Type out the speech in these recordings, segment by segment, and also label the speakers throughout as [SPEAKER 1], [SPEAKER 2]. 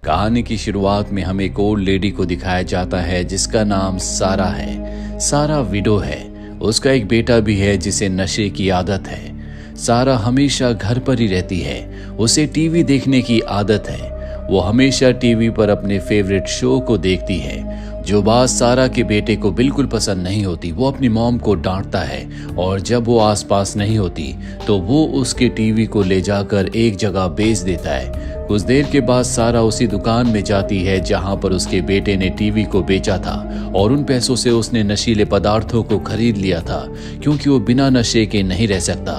[SPEAKER 1] कहानी की शुरुआत में हमें एक ओल्ड लेडी को दिखाया जाता है जिसका नाम सारा है। सारा विडो है। उसका एक बेटा भी है जिसे नशे की आदत है। सारा हमेशा घर पर ही रहती है। उसे टीवी देखने की आदत है। वो हमेशा टीवी पर अपने फेवरेट शो को देखती है। जो बात सारा के बेटे को बिल्कुल पसंद नहीं होती, वो अपनी मॉम को डांटता है और जब वो आसपास नहीं होती तो वो उसके टीवी को ले जाकर एक जगह बेच देता है। कुछ देर के बाद सारा उसी दुकान में जाती है जहां पर उसके बेटे ने टीवी को बेचा था और उन पैसों से उसने नशीले पदार्थों को खरीद लिया था क्योंकि वो बिना नशे के नहीं रह सकता।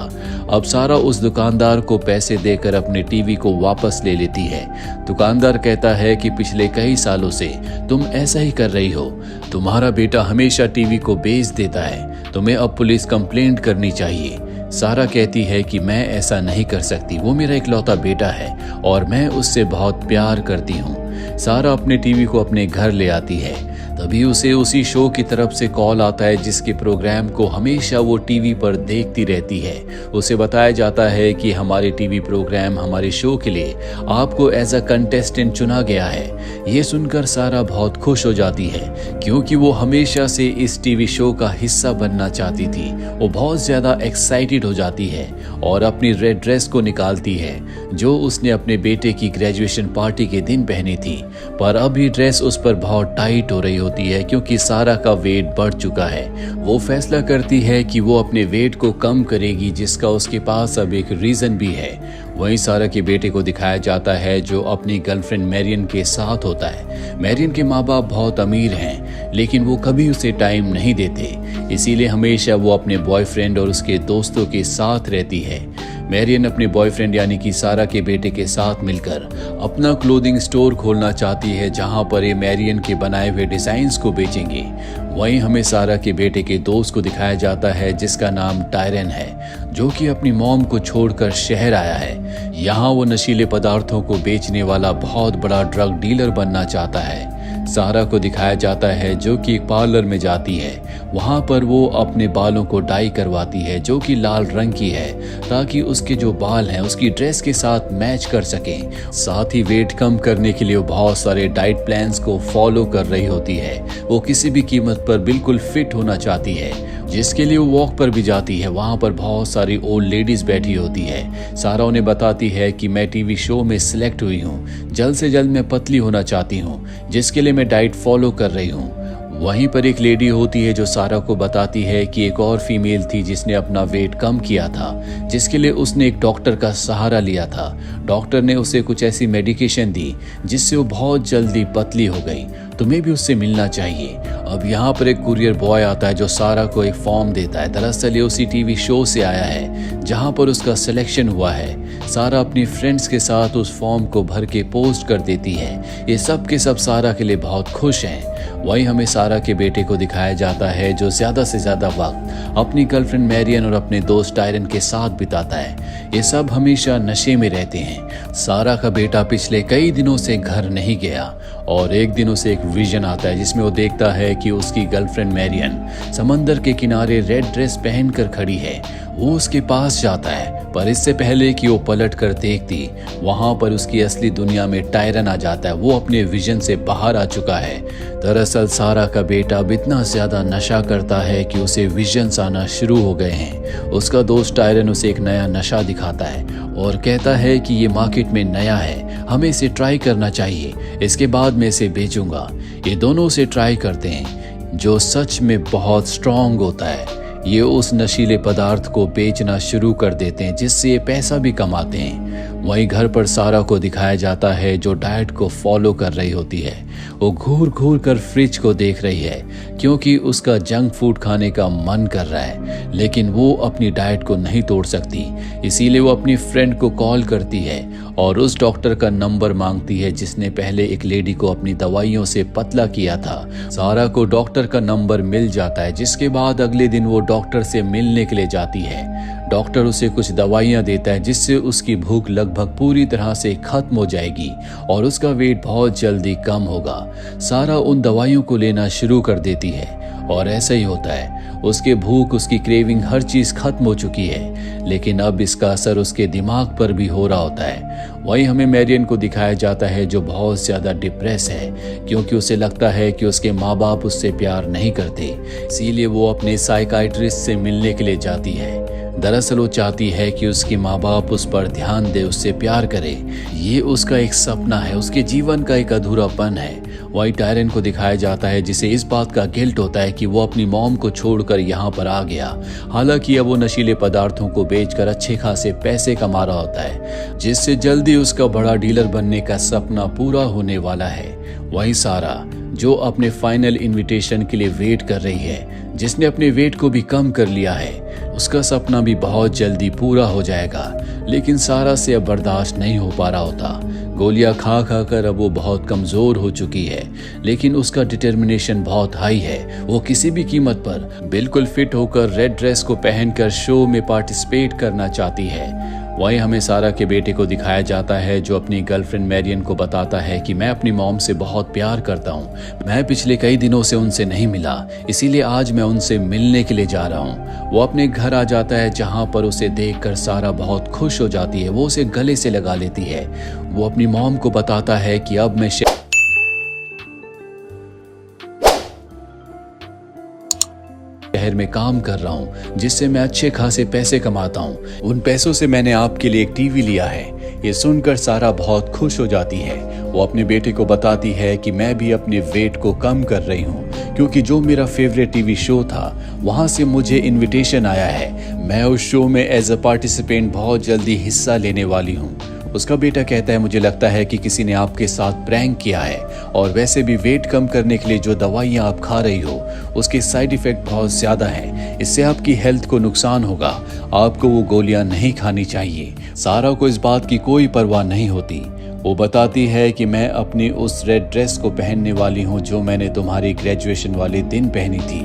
[SPEAKER 1] अब सारा उस दुकानदार को पैसे देकर अपने टीवी को वापस ले लेती है। दुकानदार कहता है कि पिछले कई सालों से तुम ऐसा ही कर रही हो। तुम्हारा बेटा हमेशा टीवी को बेच देता है। तुम्हें अब पुलिस कंप्लेंट करनी चाहिए। सारा कहती है कि मैं ऐसा नहीं कर सकती। वो मेरा इकलौता बेटा है और मैं उससे बहुत प्यार करती हूँ। सारा अपने टीवी को अपने घर ले आती है। तभी उसे उसी शो की तरफ से कॉल आता है जिसके प्रोग्राम को हमेशा वो टीवी पर देखती रहती है। उसे बताया जाता है कि हमारे टीवी प्रोग्राम, हमारे शो के लिए आपको एज अ कंटेस्टेंट चुना गया है। ये सुनकर सारा बहुत खुश हो जाती है क्योंकि वो हमेशा से इस टीवी शो का हिस्सा बनना चाहती थी। वो बहुत ज्यादा एक्साइटेड हो जाती है और अपनी रेड ड्रेस को निकालती है जो उसने अपने बेटे की ग्रेजुएशन पार्टी के दिन पहनी थी, पर अभी ड्रेस उस पर बहुत टाइट हो रही होती है क्योंकि सारा का वेट बढ़ चुका है। वो फैसला करती है कि वो अपने वेट को कम करेगी, जिसका उसके पास अब एक रीजन भी है। वहीं सारा के बेटे को दिखाया जाता है जो अपनी गर्लफ्रेंड मैरियन के साथ होता है। मैरियन के माँ बाप बहुत अमीर हैं लेकिन वो कभी उसे टाइम नहीं देते, इसीलिए हमेशा वो अपने बॉयफ्रेंड और उसके दोस्तों के साथ रहती है। मैरियन अपने बॉयफ्रेंड यानी कि सारा के बेटे के साथ मिलकर अपना क्लोथिंग स्टोर खोलना चाहती है जहां पर ये मैरियन के बनाए हुए डिजाइन्स को बेचेंगे। वहीं हमें सारा के बेटे के दोस्त को दिखाया जाता है जिसका नाम टायरन है, जो कि अपनी मॉम को छोड़कर शहर आया है। यहाँ वो नशीले पदार्थों को बेचने वाला बहुत बड़ा ड्रग डीलर बनना चाहता है। सारा को दिखाया जाता है जो कि एक पार्लर में जाती है। वहां पर वो अपने बालों को डाई करवाती है जो कि लाल रंग की है ताकि उसके जो बाल हैं उसकी ड्रेस के साथ मैच कर सके। साथ ही वेट कम करने के लिए वो बहुत सारे डाइट प्लान्स को फॉलो कर रही होती है। वो किसी भी कीमत पर बिल्कुल फिट होना चाहती है, जिसके लिए वो वॉक पर भी जाती है। वहां पर बहुत सारी ओल्ड लेडीज बैठी होती है। सारा उन्हें बताती है कि मैं टीवी शो में सिलेक्ट हुई हूँ, जल्द से जल्द मैं पतली होना चाहती हूँ, जिसके लिए मैं डाइट फॉलो कर रही हूँ। वहीं पर एक लेडी होती है जो सारा को बताती है कि एक और फीमेल थी जिसने अपना वेट कम किया था, जिसके लिए उसने एक डॉक्टर का सहारा लिया था। डॉक्टर ने उसे कुछ ऐसी मेडिकेशन दी जिससे वो बहुत जल्दी पतली हो गई। तुम्हें भी उससे मिलना चाहिए। अब यहाँ पर एक कुरियर बॉय आता है जो सारा को एक फॉर्म देता है। दरअसल ये उसी टीवी शो से आया है जहाँ पर उसका सिलेक्शन हुआ है। सारा अपनी फ्रेंड्स के साथ उस फॉर्म को भर के पोस्ट कर देती है। ये सब के सब सारा के लिए बहुत खुश हैं। वहीं हमें सारा के बेटे को दिखाया जाता है जो ज्यादा से ज्यादा वक्त अपनी गर्लफ्रेंड मैरियन और अपने दोस्त टायरन के साथ बिताता है। ये सब हमेशा नशे में रहते हैं। सारा का बेटा पिछले कई दिनों से घर नहीं गया और एक दिन उसे एक विजन आता है जिसमें वो देखता है कि उसकी गर्लफ्रेंड मैरियन समंदर के किनारे रेड ड्रेस पहनकर खड़ी है। वो उसके पास जाता है पर इससे पहले कि वो पलट कर देखती, वहां पर उसकी असली दुनिया में टायरन आ जाता है। वो अपने विजन से बाहर आ चुका है। दरअसल सारा का बेटा अब इतना ज्यादा नशा करता है कि उसे विजन्स आना शुरू हो गए हैं। उसका दोस्त टायरन उसे एक नया नशा दिखाता है और कहता है कि ये मार्केट में नया है, हमें इसे ट्राई करना चाहिए, इसके बाद मैं इसे बेचूंगा। ये दोनों उसे ट्राई करते हैं जो सच में बहुत स्ट्रांग होता है। ये उस नशीले पदार्थ को बेचना शुरू कर देते हैं जिससे ये पैसा भी कमाते हैं। वहीं घर पर सारा को दिखाया जाता है जो डाइट को फॉलो कर रही होती है। वो घूर घूर कर फ्रिज को देख रही है क्योंकि उसका जंक फूड खाने का मन कर रहा है, लेकिन वो अपनी डाइट को नहीं तोड़ सकती। इसीलिए वो अपनी फ्रेंड को कॉल करती है और उस डॉक्टर का नंबर मांगती है जिसने पहले एक लेडी को अपनी दवाइयों से पतला किया था। सारा को डॉक्टर का नंबर मिल जाता है, जिसके बाद अगले दिन वो डॉक्टर से मिलने के लिए जाती है। डॉक्टर उसे कुछ दवाइयां देता है जिससे उसकी भूख लगभग पूरी तरह से खत्म हो जाएगी और उसका वेट बहुत जल्दी कम होगा। सारा उन दवाइयों को लेना शुरू कर देती है और ऐसा ही होता है। उसके भूख, उसकी क्रेविंग, हर चीज खत्म हो चुकी है, लेकिन अब इसका असर उसके दिमाग पर भी हो रहा होता है। वहीं हमें मैरियन को दिखाया जाता है जो बहुत ज्यादा डिप्रेस है, क्योंकि उसे लगता है कि उसके माँ बाप उससे प्यार नहीं करते। इसीलिए वो अपने साइकाइट्रिस्ट से मिलने के लिए जाती है। दरअसल वो चाहती है कि उसके माँ बाप उस पर ध्यान दे, उससे प्यार करे। ये उसका एक सपना है, उसके जीवन का एक अधूरापन है। वही टायरन को दिखाया जाता है जिसे इस बात का गिल्ट होता है कि वो अपनी मॉम को छोड़कर यहाँ पर आ गया। हालांकि अब वो नशीले पदार्थों को बेचकर अच्छे खासे पैसे कमा रहा होता है, जिससे जल्दी उसका बड़ा डीलर बनने का सपना पूरा होने वाला है। वही सारा जो अपने फाइनल इनविटेशन के लिए वेट कर रही है, जिसने अपने वेट को भी कम कर लिया है, उसका सपना भी बहुत जल्दी पूरा हो जाएगा। लेकिन सारा से अब बर्दाश्त नहीं हो पा रहा होता। गोलियां खा खा कर अब वो बहुत कमजोर हो चुकी है, लेकिन उसका डिटर्मिनेशन बहुत हाई है। वो किसी भी कीमत पर बिल्कुल फिट होकर रेड ड्रेस को पहनकर शो में पार्टिसिपेट करना चाहती है। वहीं हमें सारा के बेटे को दिखाया जाता है जो अपनी गर्लफ्रेंड मैरियन को बताता है कि मैं अपनी मॉम से बहुत प्यार करता हूँ। मैं पिछले कई दिनों से उनसे नहीं मिला, इसीलिए आज मैं उनसे मिलने के लिए जा रहा हूँ। वो अपने घर आ जाता है जहाँ पर उसे देखकर सारा बहुत खुश हो जाती है। वो उसे गले से लगा लेती है। वो अपनी मॉम को बताता है कि अब मैं शहर में काम कर रहा हूँ, जिससे मैं अच्छे खासे पैसे कमाता हूँ। उन पैसों से मैंने आपके लिए एक टीवी लिया है। ये सुनकर सारा बहुत खुश हो जाती है। वो अपने बेटे को बताती है कि मैं भी अपने वेट को कम कर रही हूँ, क्योंकि जो मेरा फेवरेट टीवी शो था वहाँ से मुझे इनविटेशन आया है। मैं उस शो में एज अ पार्टिसिपेंट बहुत जल्दी हिस्सा लेने वाली हूँ। उसका बेटा कहता है मुझे लगता है कि किसी ने आपके साथ प्रैंक किया है, और वैसे भी वेट कम करने के लिए जो दवाइयाँ आप खा रही हो उसके साइड इफेक्ट बहुत ज्यादा हैं। इससे आपकी हेल्थ को नुकसान होगा। आपको वो गोलियां नहीं खानी चाहिए। सारा को इस बात की कोई परवाह नहीं होती। वो बताती है कि मैं अपनी उस रेड ड्रेस को पहनने वाली हूँ जो मैंने तुम्हारी ग्रेजुएशन वाले दिन पहनी थी।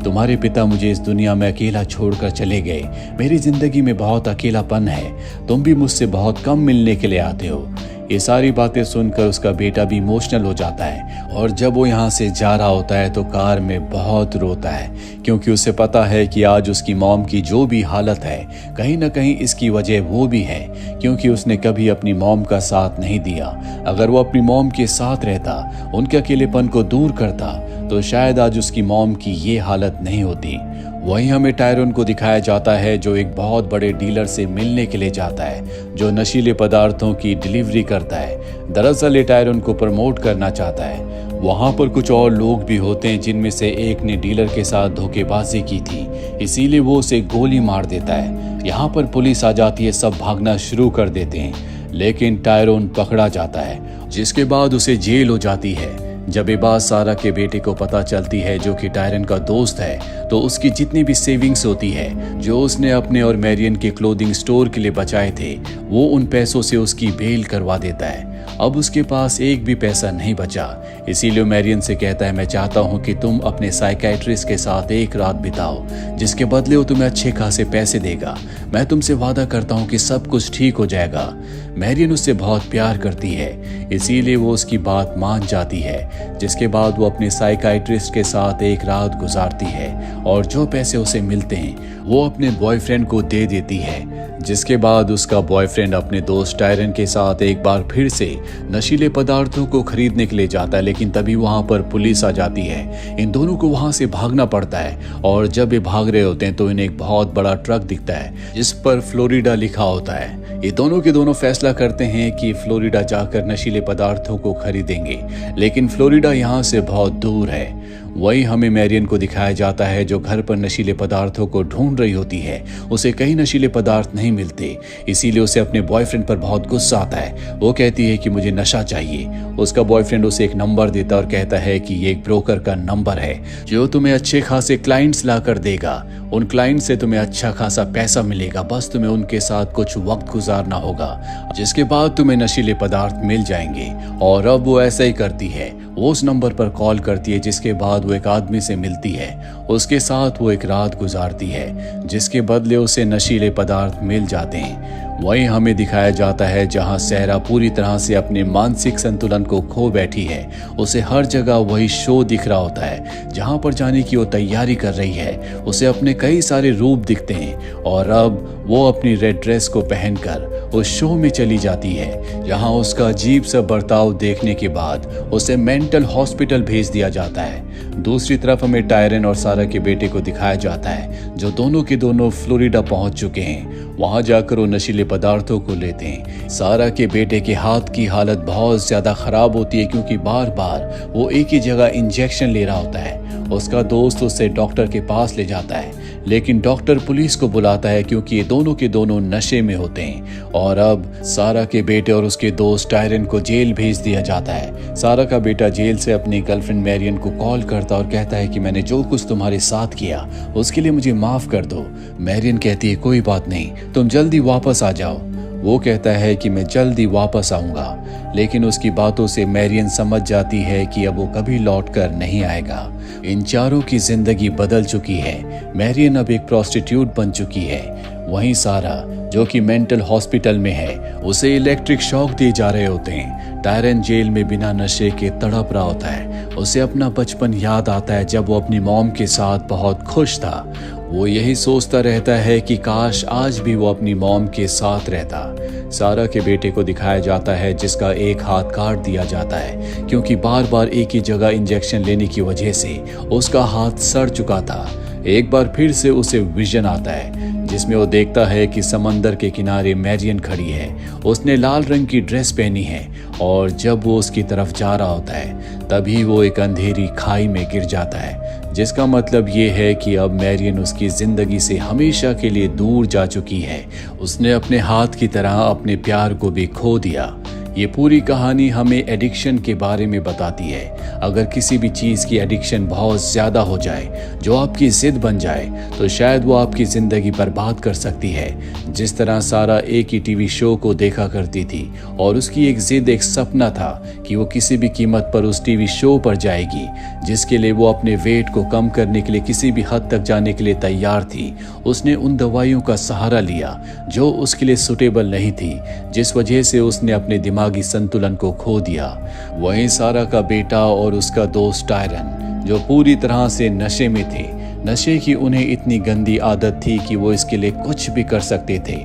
[SPEAKER 1] तुम्हारे पिता मुझे इस दुनिया में अकेला छोड़कर चले गए। मेरी जिंदगी में बहुत अकेलापन है। तुम भी मुझसे बहुत कम मिलने के लिए आते हो। ये सारी बातें सुनकर उसका बेटा भी इमोशनल हो जाता है, और जब वो यहाँ से जा रहा होता है तो कार में बहुत रोता है, क्योंकि उसे पता है कि आज उसकी मॉम की जो भी हालत है कहीं ना कहीं इसकी वजह वो भी है, क्योंकि उसने कभी अपनी मॉम का साथ नहीं दिया। अगर वो अपनी मॉम के साथ रहता, उनके अकेलेपन को दूर करता, तो शायद आज उसकी मॉम की ये हालत नहीं होती। वहीं हमें टायरन को दिखाया जाता है जो एक बहुत बड़े डीलर से मिलने के लिए जाता है, जो नशीले पदार्थों की डिलीवरी करता है। दरअसल ये टायरन को प्रमोट करना चाहता है। वहां पर कुछ और लोग भी होते हैं, जिनमें से एक ने डीलर के साथ धोखेबाजी की थी, इसीलिए वो उसे गोली मार देता है। यहाँ पर पुलिस आ जाती है, सब भागना शुरू कर देते हैं, लेकिन टायरन पकड़ा जाता है, जिसके बाद उसे जेल हो जाती है। जब ये बात सारा के बेटे को पता चलती है, जो कि टायरन का दोस्त है, तो उसकी जितनी भी सेविंग्स होती है जो उसने अपने और मैरियन के क्लोथिंग स्टोर के लिए बचाए थे, वो उन पैसों से उसकी बेल करवा देता है। अब उसके पास एक भी पैसा नहीं बचा। इसीलिए मैरियन से कहता है मैं चाहता हूँ कि तुम अपने साइकाइट्रिस्ट के साथ एक रात बिताओ, जिसके बदले वो तुम्हें अच्छे खासे पैसे देगा। मैं तुमसे वादा करता हूँ कि सब कुछ ठीक हो जाएगा। मैरियन उससे बहुत प्यार करती है, इसीलिए वो उसकी बात मान जाती है, जिसके बाद वो अपने साइकाइट्रिस्ट के साथ एक रात गुजारती है, और जो पैसे उसे मिलते हैं वो अपने बॉयफ्रेंड को दे देती है। जिसके बाद उसका बॉयफ्रेंड अपने दोस्त टायरन के साथ एक बार फिर से नशीले पदार्थों को खरीदने के लिए जाता है, लेकिन तभी वहां पर पुलिस आ जाती है। इन दोनों को वहां से भागना पड़ता है, और जब ये भाग रहे होते हैं तो इन्हें एक बहुत बड़ा ट्रक दिखता है जिस पर फ्लोरिडा लिखा होता है। ये दोनों के दोनों फैसला करते हैं कि फ्लोरिडा जाकर नशीले पदार्थों को खरीदेंगे, लेकिन फ्लोरिडा यहाँ से बहुत दूर है। वही हमें मैरियन को दिखाया जाता है जो घर पर नशीले पदार्थों को ढूंढ रही होती है। उसे कई नशीले पदार्थ नहीं मिलते, इसीलिए उसे अपने बॉयफ्रेंड पर बहुत गुस्सा आता है। वो कहती है कि मुझे नशा चाहिए। उसका बॉयफ्रेंड उसे एक नंबर देता और कहता है कि ये एक ब्रोकर का नंबर है जो तुम्हें अच्छे खासे क्लाइंट्स ला कर देगा। उन क्लाइंट से तुम्हें अच्छा खासा पैसा मिलेगा, बस तुम्हें उनके साथ कुछ वक्त गुजारना होगा, जिसके बाद तुम्हें नशीले पदार्थ मिल जाएंगे। और अब वो ऐसा ही करती है। वो उस नंबर पर कॉल करती है, जिसके बाद वो एक आदमी से मिलती है। उसके साथ वो एक रात गुजारती है, जिसके बदले उसे नशीले पदार्थ मिल जाते हैं। वहीं हमें दिखाया जाता है जहां सारा पूरी तरह से अपने मानसिक संतुलन को खो बैठी है। उसे हर जगह वही शो दिख रहा होता है जहां पर जाने की वो तैयारी कर रही है। उसे अपने कई सारे रूप दिखते हैं और अब वो अपनी रेड ड्रेस को पहनकर उस शो में चली जाती है, जहां उसका अजीब सा बर्ताव देखने के बाद उसे मेंटल हॉस्पिटल भेज दिया जाता है। दूसरी तरफ हमें टायरन और सारा के बेटे को दिखाया जाता है, जो दोनों के दोनों फ्लोरिडा पहुंच चुके हैं। वहां जाकर वो नशीले पदार्थों को लेते हैं। सारा के बेटे के हाथ की हालत बहुत ज्यादा खराब होती है, क्योंकि बार बार वो एक ही जगह इंजेक्शन ले रहा होता है। उसका दोस्त उसे डॉक्टर के पास ले जाता है, लेकिन डॉक्टर पुलिस को बुलाता है, क्योंकि ये दोनों के दोनों नशे में होते हैं। और अब सारा के बेटे और उसके दोस्त टायरन को जेल भेज दिया जाता है। सारा का बेटा जेल से अपनी गर्लफ्रेंड मैरियन को कॉल करता और कहता है कि मैंने जो कुछ तुम्हारे साथ किया उसके लिए मुझे माफ कर दो। मैरियन कहती है कोई बात नहीं, तुम जल्दी वापस आ जाओ। वो कहता है कि मैं जल्दी वापस आऊंगा, लेकिन उसकी बातों से मैरियन समझ जाती है कि अब वो कभी लौट कर नहीं आएगा। इन चारों की जिंदगी बदल चुकी है। मैरियन अब एक प्रोस्टिट्यूट बन चुकी है। वहीं सारा, जो कि मेंटल हॉस्पिटल में है, उसे इलेक्ट्रिक शॉक दिए जा रहे होते हैं। टायरन जेल में बिना नशे के तड़प रहा होता है। उसे अपना बचपन याद आता है, जब वो अपनी मॉम के साथ बहुत खुश था। वो यही सोचता रहता है कि काश आज भी वो अपनी मॉम के साथ रहता। सारा के बेटे को दिखाया जाता है, जिसका एक हाथ काट दिया जाता है, क्योंकि बार बार एक ही जगह इंजेक्शन लेने की वजह से उसका हाथ सड़ चुका था। एक बार फिर से उसे विजन आता है, जिसमें वो देखता है कि समंदर के किनारे मैरियन खड़ी है। उसने लाल रंग की ड्रेस पहनी है, और जब वो उसकी तरफ जा रहा होता है तभी वो एक अंधेरी खाई में गिर जाता है, जिसका मतलब ये है कि अब मैरियन उसकी जिंदगी से हमेशा के लिए दूर जा चुकी है। उसने अपने हाथ की तरह अपने प्यार को भी खो दिया। ये पूरी कहानी हमें एडिक्शन के बारे में बताती है। अगर किसी भी चीज़ की एडिक्शन बहुत ज़्यादा हो जाए, जो आपकी जिद बन जाए, तो शायद वो आपकी ज़िंदगी बर्बाद कर सकती है। जिस तरह सारा एक ही टीवी शो को देखा करती थी, और उसकी एक जिद, एक सपना था कि वो किसी भी कीमत पर उस टीवी शो पर जाएगी, जिसके लिए वो अपने वेट को कम करने के लिए किसी भी हद तक जाने के लिए तैयार थी। उसने उन दवाइयों का सहारा लिया जो उसके लिए सुटेबल नहीं थी, जिस वजह से उसने अपने दिमागी संतुलन को खो दिया। वहीं सारा का बेटा और उसका दोस्त टायरन, जो पूरी तरह से नशे में थे। नशे की उन्हें इतनी गंदी आदत थी कि वो इसके लिए कुछ भी कर सकते थे।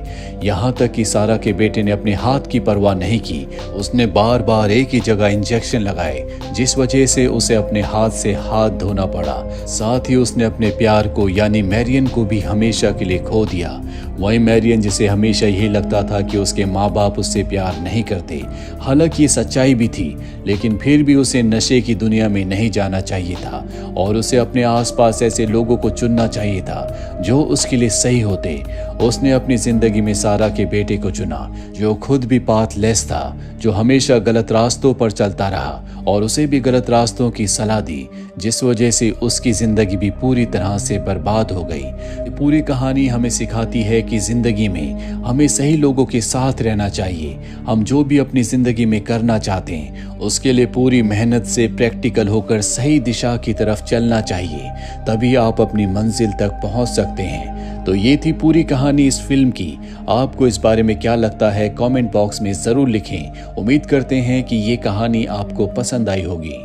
[SPEAKER 1] यहाँ तक कि सारा के बेटे ने अपने हाथ की परवाह नहीं की। उसने बार बार एक ही जगह इंजेक्शन लगाए, जिस वजह से उसे अपने हाथ से हाथ धोना पड़ा। साथ ही उसने अपने प्यार को, यानी मैरियन को भी हमेशा के लिए खो दिया। वहीं मैरियन, जिसे हमेशा यही लगता था कि उसके माँ बाप उससे प्यार नहीं करते, हालांकि ये सच्चाई भी थी, लेकिन फिर भी उसे नशे की दुनिया में नहीं जाना चाहिए था, और उसे अपने आसपास ऐसे लोगों को चुनना चाहिए था जो उसके लिए सही होते। उसने अपनी जिंदगी में सारा के बेटे को चुना, जो खुद भी पाथलेस था, जो हमेशा गलत रास्तों पर चलता रहा, और उसे भी गलत रास्तों की सलाह दी, जिस वजह से उसकी जिंदगी भी पूरी तरह से बर्बाद हो गई। पूरी कहानी हमें सिखाती है कि जिंदगी में हमें सही लोगों के साथ रहना चाहिए। हम जो भी अपनी जिंदगी में करना चाहते हैं, उसके लिए पूरी मेहनत से प्रैक्टिकल होकर सही दिशा की तरफ चलना चाहिए, तभी आप अपनी मंजिल तक पहुंच सकते हैं। तो ये थी पूरी कहानी इस फिल्म की। आपको इस बारे में क्या लगता है, कमेंट बॉक्स में जरूर लिखें। उम्मीद करते हैं कि ये कहानी आपको पसंद आई होगी।